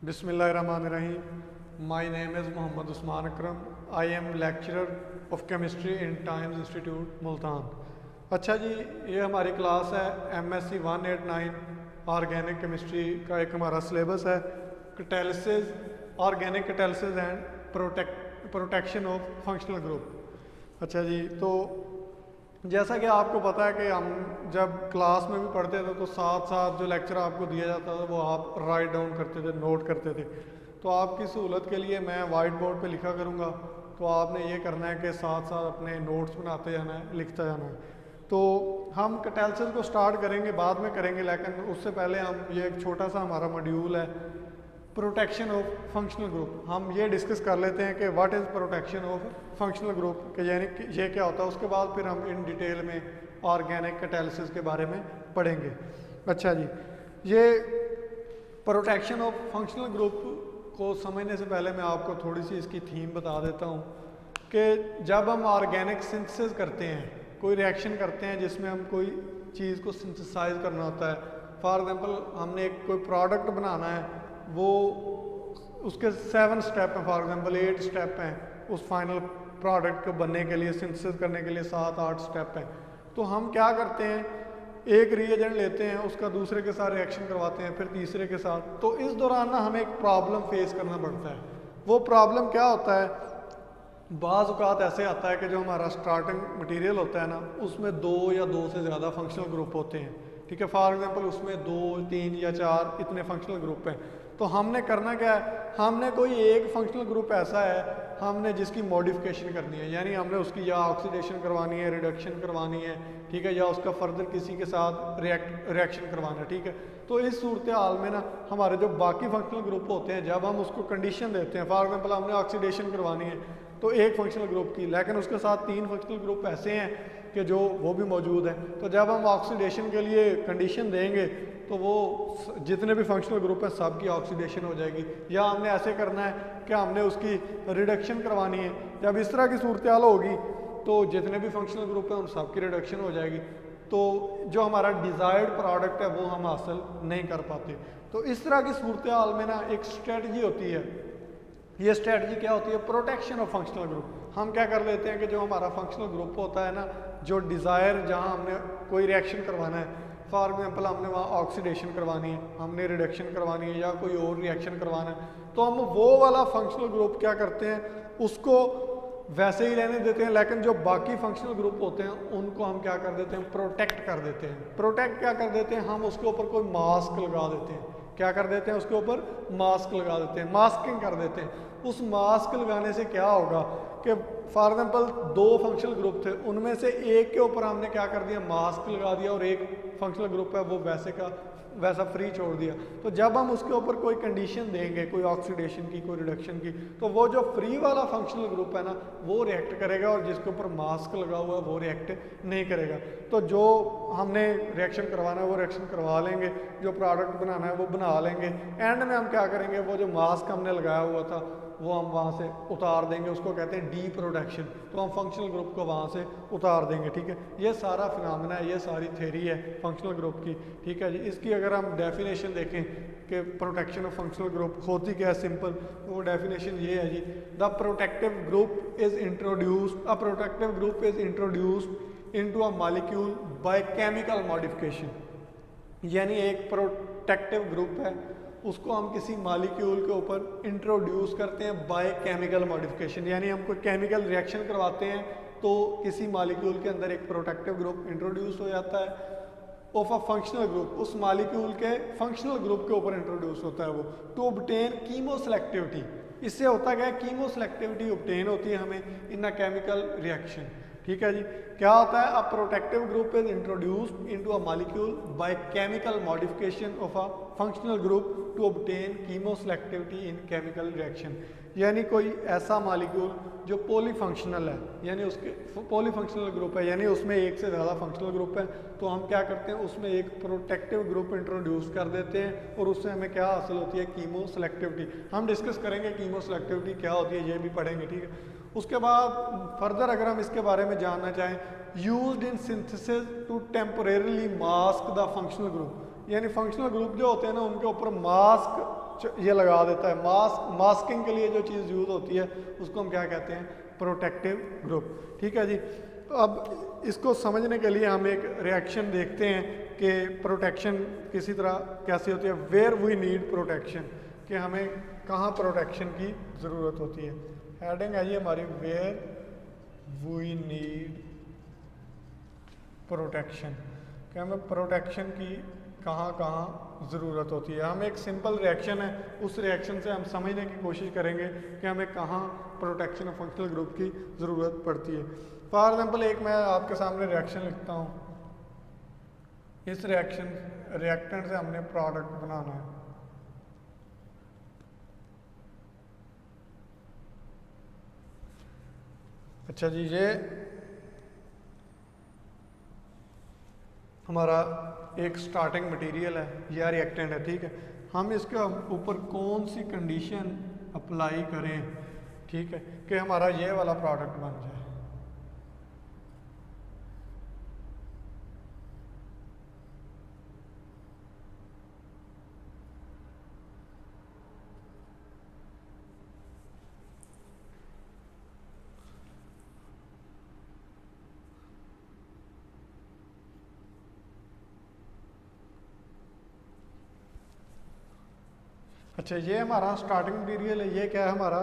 Bismillahirrahmanirrahim. My name is Muhammad Usman Akram. I am lecturer of chemistry in Times Institute, Multan. अच्छा जी, ये हमारी class है MSc 189 organic chemistry का एक हमारा सिलेबस है catalysis, organic catalysis and protection of functional group. अच्छा जी, तो जैसा कि आपको पता है कि हम जब क्लास में भी पढ़ते थे तो साथ साथ जो लेक्चर आपको दिया जाता था वो आप राइट डाउन करते थे, नोट करते थे। तो आपकी सहूलत के लिए मैं वाइट बोर्ड पे लिखा करूँगा, तो आपने ये करना है कि साथ साथ अपने नोट्स बनाते जाना है, लिखता जाना है। तो हम कैटालिसिस को स्टार्ट करेंगे, बाद में करेंगे, लेकिन उससे पहले हम ये एक छोटा सा हमारा मॉड्यूल है प्रोटेक्शन ऑफ फंक्शनल ग्रुप। हम ये डिस्कस कर लेते हैं कि what is protection of functional group, कि यानी कि ये क्या होता है। उसके बाद फिर हम इन डिटेल में ऑर्गेनिक कैटालिसिस के बारे में पढ़ेंगे। अच्छा जी, ये प्रोटेक्शन ऑफ फंक्शनल ग्रुप को समझने से पहले मैं आपको थोड़ी सी इसकी थीम बता देता हूँ कि जब हम ऑर्गेनिक सिंथेसिस करते हैं, कोई रिएक्शन करते हैं जिसमें हम कोई चीज़ को सिंथेसाइज करना होता है, फॉर एग्जांपल हमने एक कोई प्रोडक्ट बनाना है, वो उसके 7 स्टेप हैं, फॉर एग्जांपल 8 स्टेप हैं उस फाइनल प्रोडक्ट को बनने के लिए, सिंथेसिस करने के लिए 7-8 स्टेप हैं। तो हम क्या करते हैं, एक रिएजेंट लेते हैं, उसका दूसरे के साथ रिएक्शन करवाते हैं, फिर तीसरे के साथ। तो इस दौरान ना हमें एक प्रॉब्लम फेस करना पड़ता है। वो प्रॉब्लम क्या होता है, बाज़ औक़ात ऐसे आता है कि जो हमारा स्टार्टिंग मटेरियल होता है ना, उसमें 2 या 2 से ज़्यादा फंक्शनल ग्रुप होते हैं। ठीक है, फॉर एग्जांपल उसमें 2, 3 या 4 इतने फंक्शनल ग्रुप हैं। तो हमने करना क्या है, हमने कोई एक फंक्शनल ग्रुप ऐसा है हमने जिसकी मॉडिफिकेशन करनी है, यानी हमने उसकी या ऑक्सीडेशन करवानी है, रिडक्शन करवानी है, ठीक है, या उसका फर्दर किसी के साथ रिएक्शन करवाना है। ठीक है, तो इस सूरत हाल में ना हमारे जो बाकी फंक्शनल ग्रुप होते हैं, जब हम उसको कंडीशन देते हैं, फॉर एग्जांपल हमने ऑक्सीडेशन करवानी है तो एक फंक्शनल ग्रुप की, लेकिन उसके साथ 3 फंक्शनल ग्रुप ऐसे हैं कि जो वो भी मौजूद है। तो जब हम ऑक्सीडेशन के लिए कंडीशन देंगे तो वो जितने भी फंक्शनल ग्रुप हैं सब की ऑक्सीडेशन हो जाएगी। या हमने ऐसे करना है कि हमने उसकी रिडक्शन करवानी है, जब इस तरह की सूरत हाल होगी तो जितने भी फंक्शनल ग्रुप हैं उन सब की रिडक्शन हो जाएगी। तो जो हमारा डिज़ायर्ड प्रोडक्ट है वो हम हासिल नहीं कर पाते। तो इस तरह की सूरत हाल में ना एक स्ट्रेटजी होती है। ये स्ट्रेटजी क्या होती है, प्रोटेक्शन ऑफ फंक्शनल ग्रुप। हम क्या कर लेते हैं कि जो हमारा फंक्शनल ग्रुप होता है ना, जो डिज़ायर जहाँ हमने कोई रिएक्शन करवाना है, फॉर एग्जांपल हमने वहाँ ऑक्सीडेशन करवानी है, हमने रिडक्शन करवानी है या कोई और रिएक्शन करवाना है, तो हम वो वाला फंक्शनल ग्रुप क्या करते हैं, उसको वैसे ही रहने देते हैं, लेकिन जो बाकी फंक्शनल ग्रुप होते हैं उनको हम क्या कर देते हैं, प्रोटेक्ट कर देते हैं। प्रोटेक्ट क्या कर देते हैं, हम उसके ऊपर कोई मास्क लगा देते हैं। क्या कर देते हैं, उसके ऊपर मास्क लगा देते हैं, मास्किंग कर देते हैं। उस मास्क लगाने से क्या होगा कि फॉर एग्जांपल 2 फंक्शनल ग्रुप थे, उनमें से एक के ऊपर हमने क्या कर दिया, मास्क लगा दिया, और एक फंक्शनल ग्रुप है वो वैसे का वैसा फ्री छोड़ दिया। तो जब हम उसके ऊपर कोई कंडीशन देंगे, कोई ऑक्सीडेशन की, कोई रिडक्शन की, तो वो जो फ्री वाला फंक्शनल ग्रुप है ना वो रिएक्ट करेगा, और जिसके ऊपर मास्क लगा हुआ है वो रिएक्ट नहीं करेगा। तो जो हमने रिएक्शन करवाना है वो रिएक्शन करवा लेंगे, जो प्रोडक्ट बनाना है वो बना लेंगे। एंड में हम क्या करेंगे, वो जो मास्क हमने लगाया हुआ था वो हम वहाँ से उतार देंगे, उसको कहते हैं डी प्रोटेक्शन। तो हम फंक्शनल ग्रुप को वहाँ से उतार देंगे। ठीक है, ये सारा फिनोमेना है, ये सारी थ्योरी है फंक्शनल ग्रुप की। ठीक है जी, इसकी अगर हम डेफिनेशन देखें कि प्रोटेक्शन ऑफ फंक्शनल ग्रुप होती क्या है, सिंपल, तो वो डेफिनेशन ये है जी, the protective group is introduced, a protective group is introduced into a molecule by chemical modification. यानी एक प्रोटेक्टिव ग्रुप है, उसको हम किसी मॉलिक्यूल के ऊपर इंट्रोड्यूस करते हैं बाय केमिकल मॉडिफिकेशन, यानी हम कोई केमिकल रिएक्शन करवाते हैं तो किसी मॉलिक्यूल के अंदर एक प्रोटेक्टिव ग्रुप इंट्रोड्यूस हो जाता है ऑफ अ फंक्शनल ग्रुप, उस मॉलिक्यूल के फंक्शनल ग्रुप के ऊपर इंट्रोड्यूस होता है वो, टू ऑब्टेन कीमो सेलेक्टिविटी। इससे होता क्या है, कीमो सेलेक्टिविटी ऑब्टेन होती है हमें इन अ केमिकल रिएक्शन। ठीक है जी, क्या होता है, a protective group is introduced into a molecule by chemical modification of a functional group to obtain chemo selectivity in chemical reaction. यानी कोई ऐसा मॉलिक्यूल जो पॉलीफंक्शनल है, यानी उसके पॉलीफंक्शनल ग्रुप है, यानी उसमें एक से ज़्यादा फंक्शनल ग्रुप है, तो हम क्या करते हैं, उसमें एक प्रोटेक्टिव ग्रुप इंट्रोड्यूस कर देते हैं, और उससे हमें क्या हासिल होती है, कीमो सेलेक्टिविटी। हम डिस्कस करेंगे कीमो सेलेक्टिविटी क्या होती है, ये भी पढ़ेंगे। ठीक है, उसके बाद फर्दर अगर हम इसके बारे में जानना चाहें, used in synthesis to temporarily mask the functional group, यानी फंक्शनल ग्रुप जो होते हैं ना उनके ऊपर मास्क ये लगा देता है। मास्किंग के लिए जो चीज़ यूज़ होती है उसको हम क्या कहते हैं, प्रोटेक्टिव ग्रुप। ठीक है जी। अब इसको समझने के लिए हम एक रिएक्शन देखते हैं कि प्रोटेक्शन किसी तरह कैसी होती है। वेयर वी नीड प्रोटेक्शन, कि हमें कहाँ प्रोटेक्शन की ज़रूरत होती है। हेडिंग है ये हमारी, वेयर वी नीड प्रोटेक्शन, कि हमें प्रोटेक्शन की कहाँ कहाँ ज़रूरत होती है। हम एक सिंपल रिएक्शन है, उस रिएक्शन से हम समझने की कोशिश करेंगे कि हमें कहाँ प्रोटेक्शन ऑफ फंक्शनल ग्रुप की ज़रूरत पड़ती है। फॉर एग्जांपल एक मैं आपके सामने रिएक्शन लिखता हूँ। इस रिएक्टेंट से हमने प्रोडक्ट बनाना है। अच्छा जी, ये हमारा एक स्टार्टिंग मटेरियल है, यह रिएक्टेंट है। ठीक है, हम इसके ऊपर कौन सी कंडीशन अप्लाई करें, ठीक है, कि हमारा ये वाला प्रोडक्ट बन जाए। अच्छा, ये हमारा स्टार्टिंग मटेरियल है, ये क्या है, हमारा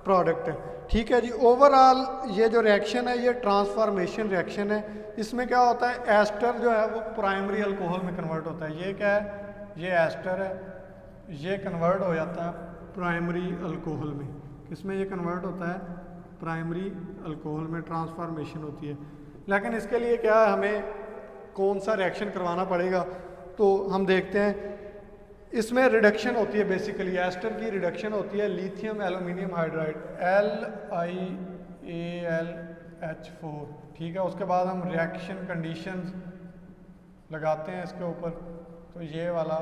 प्रोडक्ट है। ठीक है जी। ओवरऑल ये जो रिएक्शन है ये ट्रांसफॉर्मेशन रिएक्शन है। इसमें क्या होता है, एस्टर जो है वो प्राइमरी अल्कोहल में कन्वर्ट होता है। ये क्या है, ये एस्टर है, ये कन्वर्ट हो जाता है प्राइमरी अल्कोहल में। किसमें ये कन्वर्ट होता है, प्राइमरी अल्कोहल में ट्रांसफॉर्मेशन होती है। लेकिन इसके लिए क्या है, हमें कौन सा रिएक्शन करवाना पड़ेगा, तो हम देखते हैं। इसमें रिडक्शन होती है, बेसिकली एस्टर की रिडक्शन होती है लिथियम एल्यूमिनियम हाइड्राइड LiAlH4। ठीक है, उसके बाद हम रिएक्शन कंडीशंस लगाते हैं इसके ऊपर, तो ये वाला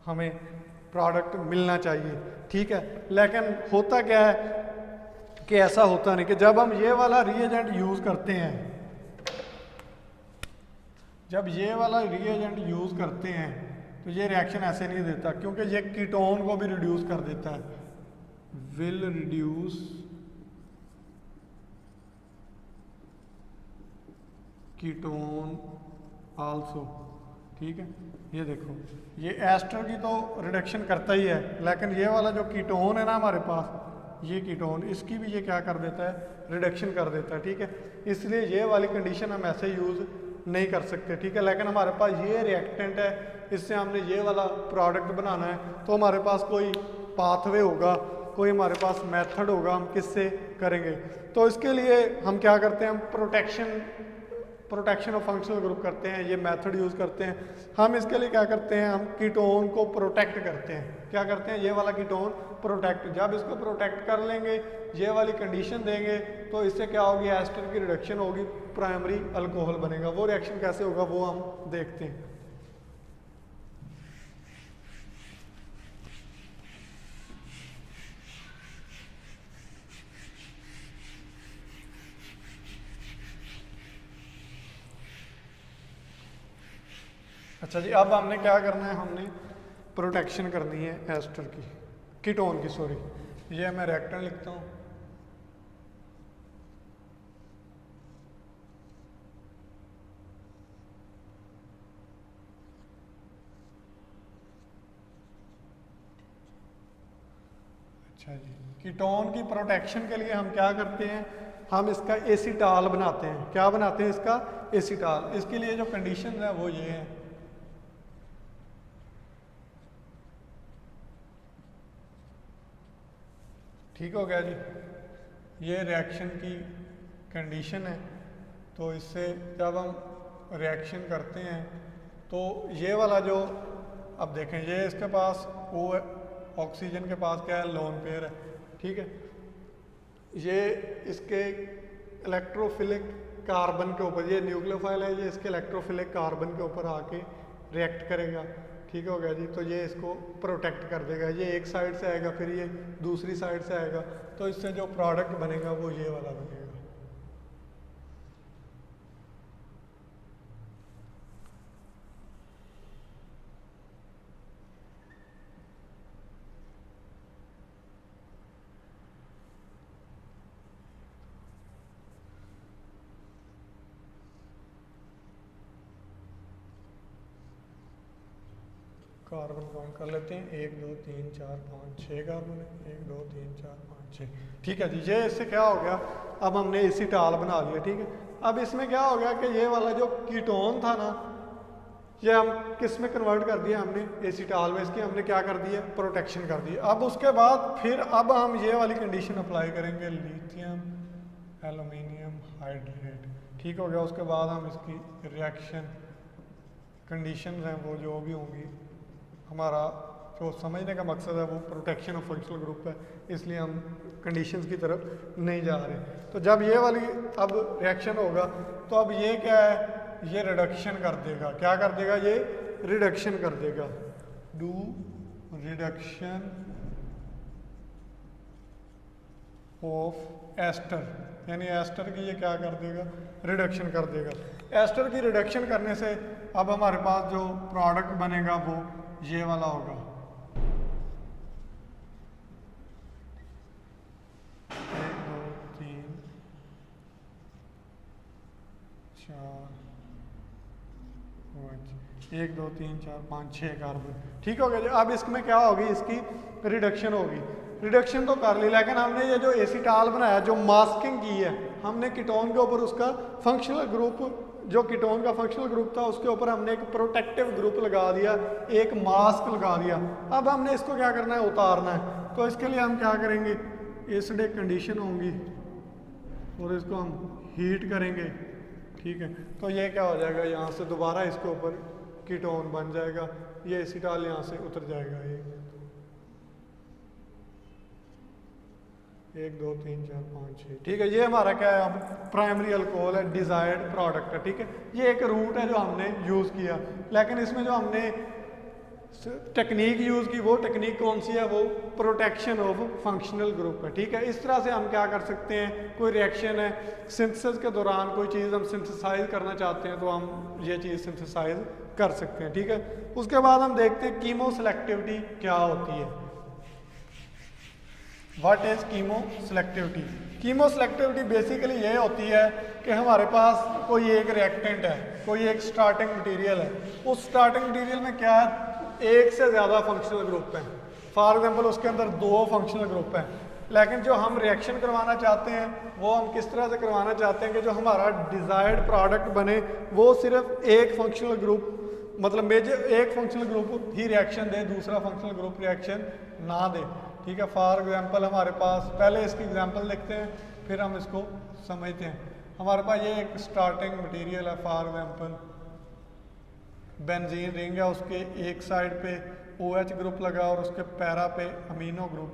हमें प्रोडक्ट मिलना चाहिए। ठीक है, लेकिन होता क्या है कि ऐसा होता नहीं, कि जब हम ये वाला रिएजेंट यूज़ करते हैं, जब ये वाला रिएजेंट यूज़ करते हैं तो ये रिएक्शन ऐसे नहीं देता, क्योंकि ये कीटोन को भी रिड्यूस कर देता है। Will reduce ketone also. ठीक है, ये देखो, ये एस्टर की तो रिडक्शन करता ही है, लेकिन ये वाला जो कीटोन है ना हमारे पास, ये कीटोन, इसकी भी ये क्या कर देता है, रिडक्शन कर देता है। ठीक है, इसलिए ये वाली कंडीशन हम ऐसे यूज़ नहीं कर सकते। ठीक है, लेकिन हमारे पास ये रिएक्टेंट है, इससे हमने ये वाला प्रोडक्ट बनाना है, तो हमारे पास कोई पाथवे होगा, कोई हमारे पास मेथड होगा, हम किससे करेंगे। तो इसके लिए हम क्या करते हैं, हम प्रोटेक्शन ऑफ फंक्शनल ग्रुप करते हैं, ये मेथड यूज़ करते हैं। हम इसके लिए क्या करते हैं, हम कीटोन को प्रोटेक्ट करते हैं। क्या करते हैं, ये वाला कीटोन प्रोटेक्ट, जब इसको प्रोटेक्ट कर लेंगे, ये वाली कंडीशन देंगे, तो इससे क्या होगी, एस्टर की रिडक्शन होगी, प्राइमरी अल्कोहल बनेगा। वो रिएक्शन कैसे होगा वो हम देखते हैं। अच्छा जी, अब हमने क्या करना है, हमने प्रोटेक्शन करनी है एस्टर की, कीटोन की, सॉरी। ये मैं रिएक्टेंट लिखता हूँ। अच्छा जी, कीटोन की प्रोटेक्शन के लिए हम क्या करते हैं, हम इसका एसीटाल बनाते हैं। क्या बनाते हैं, इसका एसीटाल। इसके लिए जो कंडीशन है वो ये है, ठीक हो गया जी। ये रिएक्शन की कंडीशन है। तो इससे जब हम रिएक्शन करते हैं तो ये वाला जो, अब देखें, ये इसके पास वो ऑक्सीजन के पास क्या है, लोन पेयर है। ठीक है, ये इसके इलेक्ट्रोफिलिक कार्बन के ऊपर, ये न्यूक्लियोफाइल है, ये इसके इलेक्ट्रोफिलिक कार्बन के ऊपर आके रिएक्ट करेगा। ठीक हो गया जी। तो ये इसको प्रोटेक्ट कर देगा, ये एक साइड से आएगा, फिर ये दूसरी साइड से आएगा, तो इससे जो प्रोडक्ट बनेगा वो ये वाला बनेगा। कार्बन काउंट कर लेते हैं, 1 2 3 4 5 6 कार्बन है, 1 2 3 4 5 6। ठीक है जी, ये इससे क्या हो गया, अब हमने एसीटाल बना लिया। ठीक है, अब इसमें क्या हो गया कि ये वाला जो कीटोन था ना, ये हम किस में कन्वर्ट कर दिया, हमने एसीटाल में, इसकी हमने क्या कर दिया, प्रोटेक्शन कर दी। अब उसके बाद फिर अब हम ये वाली कंडीशन अप्लाई करेंगे, लिथियम एल्यूमिनियम हाइड्रेट। ठीक हो गया, उसके बाद हम इसकी रिएक्शन कंडीशन हैं वो जो भी होंगी, हमारा जो समझने का मकसद है वो प्रोटेक्शन ऑफ फंक्शनल ग्रुप है, इसलिए हम कंडीशंस की तरफ नहीं जा रहे। तो जब ये वाली अब रिएक्शन होगा तो अब ये क्या है, ये रिडक्शन कर देगा। क्या कर देगा, ये रिडक्शन कर देगा, डू रिडक्शन ऑफ एस्टर, यानी एस्टर की ये क्या कर देगा, रिडक्शन कर देगा। एस्टर की रिडक्शन करने से अब हमारे पास जो प्रोडक्ट बनेगा वो ये वाला होगा, 1 2 3 4 1 2 3 4 5 6 कार्बन। ठीक हो गया जी। अब इसमें क्या होगी, इसकी रिडक्शन होगी। रिडक्शन तो कर ली, लेकिन हमने ये जो एसीटाल बनाया, जो मास्किंग की है हमने कीटोन के ऊपर, उसका फंक्शनल ग्रुप, जो कीटोन का फंक्शनल ग्रुप था उसके ऊपर हमने एक प्रोटेक्टिव ग्रुप लगा दिया, एक मास्क लगा दिया। अब हमने इसको क्या करना है, उतारना है। तो इसके लिए हम क्या करेंगे, एसिडिक कंडीशन होंगी और इसको हम हीट करेंगे। ठीक है, तो ये क्या हो जाएगा, यहाँ से दोबारा इसके ऊपर कीटोन बन जाएगा, ये एसीटाल यहाँ से उतर जाएगा। ये 1 2 3 4 5 6। ठीक है, ये हमारा क्या है, अब प्राइमरी अल्कोहल है, डिजायर्ड प्रोडक्ट है। ठीक है, ये एक रूट है जो हमने यूज़ किया, लेकिन इसमें जो हमने टेक्निक यूज़ की वो टेक्निक कौन सी है, वो प्रोटेक्शन ऑफ फंक्शनल ग्रुप है। ठीक है, इस तरह से हम क्या कर सकते हैं, कोई रिएक्शन है, सिंथेसिस के दौरान कोई चीज़ हम सिंथेसाइज करना चाहते हैं तो हम ये चीज़ सिंथेसाइज कर सकते हैं। ठीक है, उसके बाद हम देखते हैं कीमो सेलेक्टिविटी क्या होती है। What is chemo selectivity? Chemo selectivity basically ये होती है कि हमारे पास कोई एक रिएक्टेंट है, कोई एक स्टार्टिंग मटेरियल है, उस स्टार्टिंग मटेरियल में क्या है, एक से ज़्यादा फंक्शनल ग्रुप हैं। फॉर एग्जांपल उसके अंदर 2 फंक्शनल ग्रुप हैं, लेकिन जो हम रिएक्शन करवाना चाहते हैं वो हम किस तरह से करवाना चाहते हैं कि जो हमारा डिज़ायर्ड प्रोडक्ट बने वो सिर्फ एक फंक्शनल ग्रुप, मतलब मेजर एक फंक्शनल ग्रुप ही रिएक्शन दे, दूसरा फंक्शनल ग्रुप रिएक्शन ना दे। ठीक है, फॉर एग्जांपल हमारे पास, पहले इसकी एग्जांपल देखते हैं फिर हम इसको समझते हैं। हमारे पास ये एक स्टार्टिंग मटेरियल है, फॉर एग्जांपल बेंजीन रिंग है, उसके एक साइड पे OH ग्रुप लगा और उसके पैरा पे अमीनो ग्रुप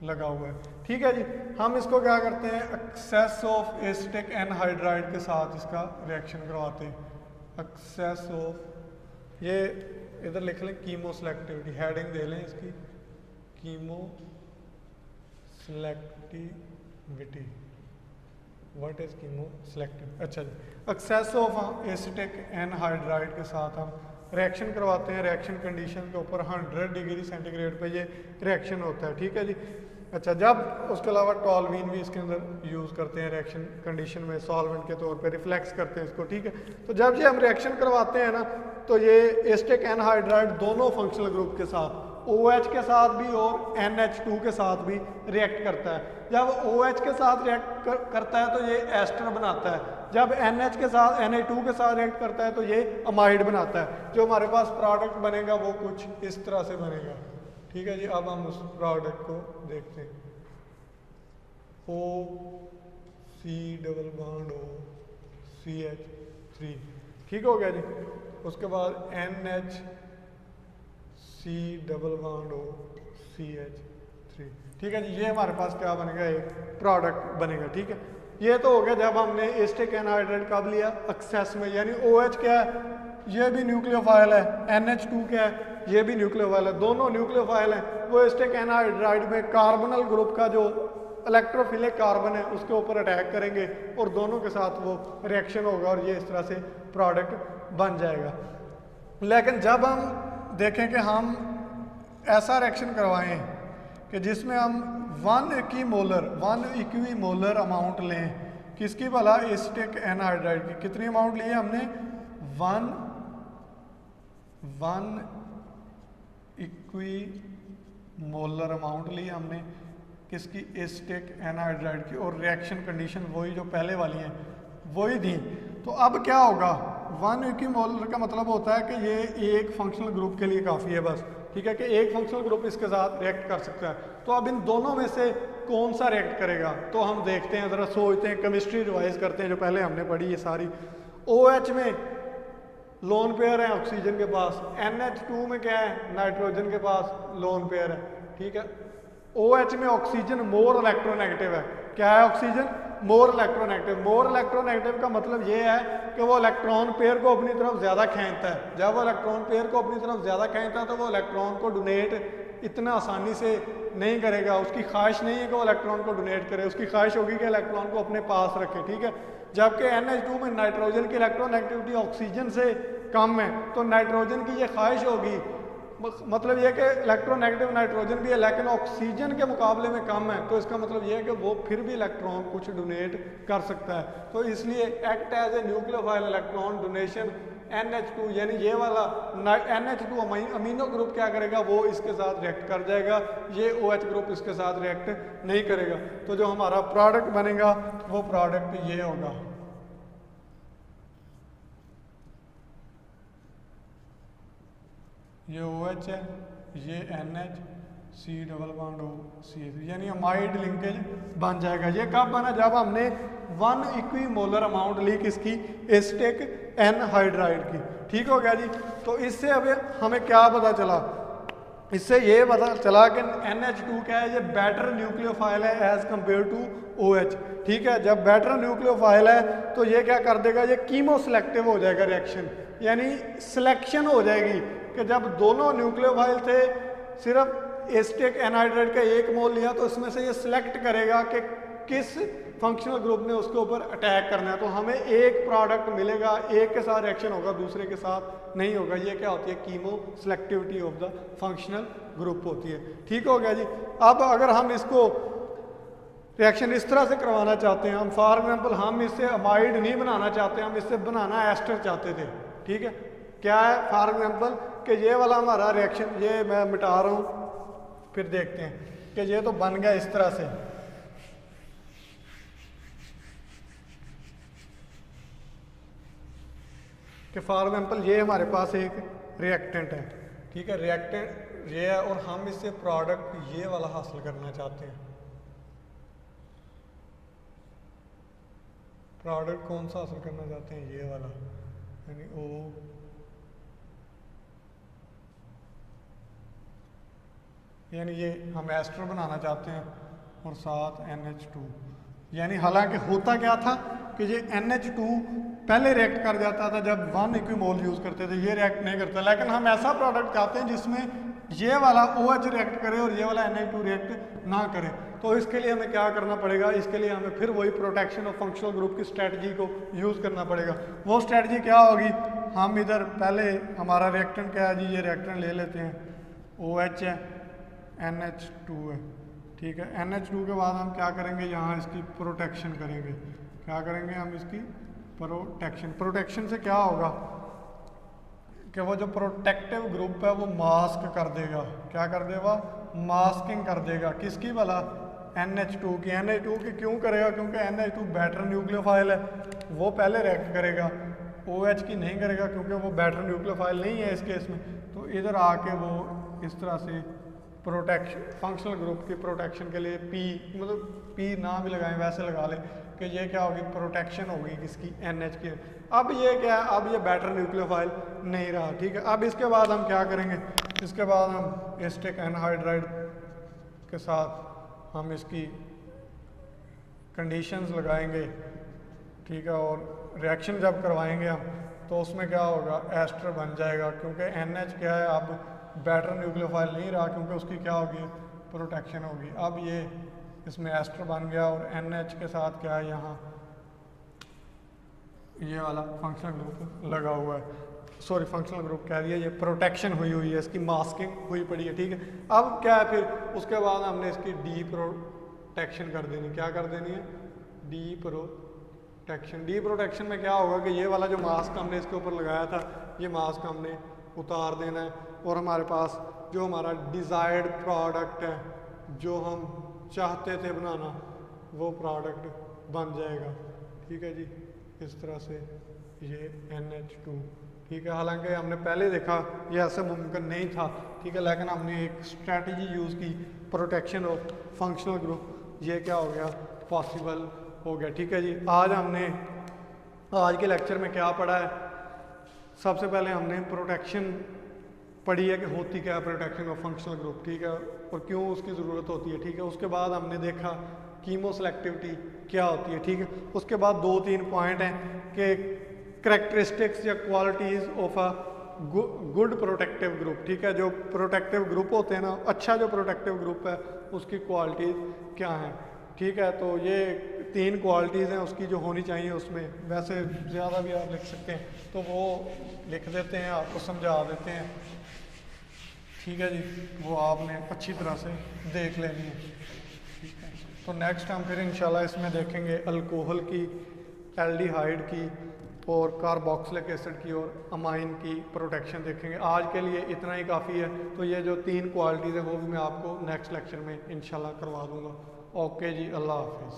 लगा हुआ है। ठीक है जी, हम इसको क्या करते हैं, एक्सेस ऑफ एसिटिक एनहाइड्राइड के साथ इसका रिएक्शन करवाते हैं। एक्सेस ऑफ, ये इधर लिख लें कीमो सेलेक्टिविटी, हेडिंग दे लें इसकी, chemo selectivity. What is chemo selective? अच्छा जी, एक्सेस ऑफ एसिटिक एनहाइड्राइड के साथ हम रिएक्शन करवाते हैं। रिएक्शन कंडीशन के ऊपर 100 डिग्री सेंटीग्रेड पे ये रिएक्शन होता है। ठीक है जी। अच्छा, जब उसके अलावा टॉलवीन भी इसके अंदर यूज़ करते हैं रिएक्शन कंडीशन में, सॉल्वेंट के तौर पे रिफ्लेक्स करते हैं इसको। ठीक है, तो जब ये हम रिएक्शन करवाते हैं ना, तो ये एसिटिक एनहाइड्राइड दोनों फंक्शनल ग्रुप के साथ, OH के साथ भी और NH2 के साथ भी रिएक्ट करता है। जब OH के साथ रिएक्ट करता है तो ये एस्टर बनाता है, जब NH के साथ Na2 के साथ रिएक्ट करता है तो ये अमाइड बनाता है। जो हमारे पास प्रोडक्ट बनेगा वो कुछ इस तरह से बनेगा। ठीक है जी, अब हम उस प्रोडक्ट को देखते हैं। OC double bond OCH3। ठीक हो गया जी। उसके बाद NHC डबल बॉन्ड OCH3। ठीक है जी, ये हमारे पास क्या बनेगा, एक प्रोडक्ट बनेगा। ठीक है, ये तो हो गया जब हमने एसिटिक एनहाइड्राइड कब लिया, एक्सेस में, यानी OH क्या है, ये भी न्यूक्लियोफाइल है, NH2 क्या है, ये भी न्यूक्लियोफाइल है, दोनों न्यूक्लियोफाइल हैं। वो एसिटिक एनहाइड्राइड में कार्बोनल ग्रुप का जो इलेक्ट्रोफिलिक कार्बन है उसके ऊपर अटैक करेंगे और दोनों के साथ वो रिएक्शन होगा और ये इस तरह से प्रोडक्ट बन जाएगा। लेकिन जब हम देखें कि हम ऐसा रिएक्शन करवाएं कि जिसमें हम 1 इक्विमोलर अमाउंट लें, किसकी भला, एसिटिक एनहाइड्राइड की। कितनी अमाउंट ली है हमने, 1 इक्वी मोलर अमाउंट ली हमने किसकी, एसिटिक एनहाइड्राइड की, और रिएक्शन कंडीशन वही जो पहले वाली हैं वही दी। तो अब क्या होगा, 1 इक्विमोलर का मतलब होता है कि ये एक फंक्शनल ग्रुप के लिए काफ़ी है बस, ठीक है, कि एक फंक्शनल ग्रुप इसके साथ रिएक्ट कर सकता है। तो अब इन दोनों में से कौन सा रिएक्ट करेगा, तो हम देखते हैं, ज़रा सोचते हैं, केमिस्ट्री रिवाइज करते हैं जो पहले हमने पढ़ी ये सारी। OH में लोन पेयर है ऑक्सीजन के पास, NH2 में क्या है, नाइट्रोजन के पास लोन पेयर है, ठीक है। OH में ऑक्सीजन मोर इलेक्ट्रोनेगेटिव है, क्या है oxygen, more electronegative. More electronegative का मतलब ये है कि वो इलेक्ट्रॉन पेयर को अपनी तरफ ज़्यादा खींचता है। जब वो इलेक्ट्रॉन पेयर को अपनी तरफ ज़्यादा खींचता है तो वो इलेक्ट्रॉन को डोनेट इतना आसानी से नहीं करेगा, उसकी ख्वाहिश नहीं है कि वो इलेक्ट्रॉन को डोनेट करे, उसकी ख्वाहिश होगी कि इलेक्ट्रॉन को अपने पास रखे, ठीक है। जबकि NH2 में नाइट्रोजन की इलेक्ट्रोनेगेटिविटी ऑक्सीजन से कम है, तो नाइट्रोजन की ये ख्वाहिश होगी, मतलब ये कि इलेक्ट्रोनेगेटिव नाइट्रोजन भी है लेकिन ऑक्सीजन के मुकाबले में कम है, तो इसका मतलब ये है कि वो फिर भी इलेक्ट्रॉन कुछ डोनेट कर सकता है। तो इसलिए act as a nucleophile electron donation NH2, यानी ये वाला NH2 अमीनो ग्रुप क्या करेगा, वो इसके साथ रिएक्ट कर जाएगा, ये OH ग्रुप इसके साथ रिएक्ट नहीं करेगा। तो जो हमारा प्रोडक्ट बनेगा वो प्रोडक्ट ये होगा, ये OH है, ये NH, C double bond O CH, यानी अमाइड लिंकेज बन जाएगा। ये कब बना, जब हमने 1 इक्विमोलर अमाउंट ली किसकी, एसिटिक एनहाइड्राइड की, ठीक हो गया जी। तो इससे अब हमें क्या पता चला, इससे ये पता चला कि NH2 क्या है, ये बेटर न्यूक्लियोफाइल है एज कंपेयर टू OH, ठीक है। जब बेटर न्यूक्लियोफाइल है तो ये क्या कर देगा, ये कीमो सिलेक्टिव हो जाएगा रिएक्शन, यानी सिलेक्शन हो जाएगी कि जब दोनों न्यूक्लियोफाइल थे, सिर्फ एसिटिक एनहाइड्राइड का 1 मोल लिया तो इसमें से ये सिलेक्ट करेगा कि किस फंक्शनल ग्रुप ने उसके ऊपर अटैक करना है, तो हमें एक प्रोडक्ट मिलेगा, एक के साथ रिएक्शन होगा, दूसरे के साथ नहीं होगा। ये क्या होती है, chemo selectivity of the functional group होती है, ठीक हो गया जी। अब अगर हम इसको रिएक्शन इस तरह से करवाना चाहते हैं, हम फॉर एग्जाम्पल हम इससे अमाइड नहीं बनाना चाहते, हम इससे बनाना एस्टर चाहते थे, ठीक है। क्या है, फॉर एग्जाम्पल कि ये वाला हमारा रिएक्शन, ये मैं मिटा रहा हूँ, फिर देखते हैं कि ये तो बन गया इस तरह से, कि फॉर एग्जाम्पल ये हमारे पास एक रिएक्टेंट है, ठीक है, रिएक्टेंट ये है और हम इससे प्रोडक्ट ये वाला हासिल करना चाहते हैं। प्रोडक्ट कौन सा हासिल करना चाहते हैं, ये वाला, यानी O, यानी ये हम एस्टर बनाना चाहते हैं और साथ NH2, यानी हालांकि होता क्या था कि ये NH2 पहले रिएक्ट कर जाता था जब 1 इक्विमोल यूज़ करते थे, ये रिएक्ट नहीं करता, लेकिन हम ऐसा प्रोडक्ट चाहते हैं जिसमें ये वाला OH रिएक्ट करे और ये वाला NH2 रिएक्ट ना करे। तो इसके लिए हमें क्या करना पड़ेगा, इसके लिए हमें फिर वही प्रोटेक्शन ऑफ फंक्शनल ग्रुप की स्ट्रेटजी को यूज़ करना पड़ेगा। वो स्ट्रेटजी क्या होगी, हम इधर पहले हमारा रिएक्टेंट क्या है जी, ये रिएक्टेंट ले लेते हैं, OH है, NH2 है, ठीक है। NH2 के बाद हम क्या करेंगे, यहाँ इसकी प्रोटेक्शन करेंगे, क्या करेंगे हम इसकी प्रोटेक्शन। प्रोटेक्शन से क्या होगा कि वो जो प्रोटेक्टिव ग्रुप है वो मास्क कर देगा, क्या कर देगा, मास्किंग कर देगा, किसकी वाला, NH2 की। NH2 की क्यों करेगा, क्योंकि NH2 बेटर न्यूक्लियोफाइल है, वो पहले रिएक्ट करेगा, OH की नहीं करेगा क्योंकि वो बेटर न्यूक्लियोफाइल नहीं है इस केस में। तो इधर आके वो इस तरह से प्रोटेक्शन, फंक्शनल ग्रुप की प्रोटेक्शन के लिए P, मतलब P ना भी लगाएं वैसे लगा लें कि ये क्या होगी, प्रोटेक्शन होगी किसकी, NH की। अब ये क्या है, अब ये बेटर न्यूक्लियोफाइल नहीं रहा, ठीक है। अब इसके बाद हम क्या करेंगे, इसके बाद हम एसिटिक एनहाइड्राइड के साथ हम इसकी कंडीशंस लगाएंगे, ठीक है, और रिएक्शन जब करवाएंगे हम तो उसमें क्या होगा, एस्टर बन जाएगा, क्योंकि NH क्या है अब बेटर न्यूक्लियोफाइल नहीं रहा, क्योंकि उसकी क्या होगी, प्रोटेक्शन होगी। अब ये इसमें एस्टर बन गया और NH के साथ क्या है, यहाँ ये वाला फंक्शनल ग्रुप लगा हुआ है, सॉरी फंक्शनल ग्रुप कह दिया, ये प्रोटेक्शन हुई है, इसकी मास्किंग हुई पड़ी है, ठीक है। अब क्या है, फिर उसके बाद हमने इसकी डी प्रोटेक्शन कर देनी, क्या कर देनी है, डी प्रोटेक्शन। डी प्रोटेक्शन में क्या होगा कि ये वाला जो मास्क हमने इसके ऊपर लगाया था, ये मास्क हमने उतार देना है और हमारे पास जो हमारा डिज़ायर्ड प्रोडक्ट है, जो हम चाहते थे बनाना, वो प्रोडक्ट बन जाएगा। ठीक है जी, इस तरह से ये NH2। ठीक है, हालांकि हमने पहले देखा ये ऐसे मुमकिन नहीं था। ठीक है, लेकिन हमने एक स्ट्रेटजी यूज़ की, प्रोटेक्शन ऑफ फंक्शनल ग्रुप, ये क्या हो गया, पॉसिबल हो गया। ठीक है जी, आज के लेक्चर में क्या पढ़ा है, सबसे पहले हमने प्रोटेक्शन पढ़ी है कि होती क्या है प्रोटेक्शन ऑफ फंक्शनल ग्रुप। ठीक है, और क्यों उसकी ज़रूरत होती है। ठीक है, उसके बाद हमने देखा कीमो सेलेक्टिविटी क्या होती है। ठीक है, उसके बाद 2-3 पॉइंट हैं कि करैक्टरिस्टिक्स या qualities of a good protective group. ठीक है, जो प्रोटेक्टिव ग्रुप होते हैं ना, अच्छा जो प्रोटेक्टिव ग्रुप है उसकी क्वालिटीज़ क्या हैं। ठीक है, तो ये 3 क्वालिटीज़ हैं उसकी जो होनी चाहिए उसमें। वैसे ज़्यादा भी आप लिख सकते हैं, तो वो लिख देते हैं, आपको समझा देते हैं। ठीक है जी, वो आपने अच्छी तरह से देख लेनी है। ठीक है, तो नेक्स्ट हम फिर इंशाल्लाह इसमें देखेंगे अल्कोहल की, एल्डिहाइड की और कार्बोक्सिलिक एसिड की और अमाइन की प्रोटेक्शन देखेंगे। आज के लिए इतना ही काफ़ी है। तो ये जो 3 क्वालिटीज़ है वो भी मैं आपको नेक्स्ट लेक्चर में इंशाल्लाह करवा दूँगा। ओके जी, अल्लाह हाफिज़।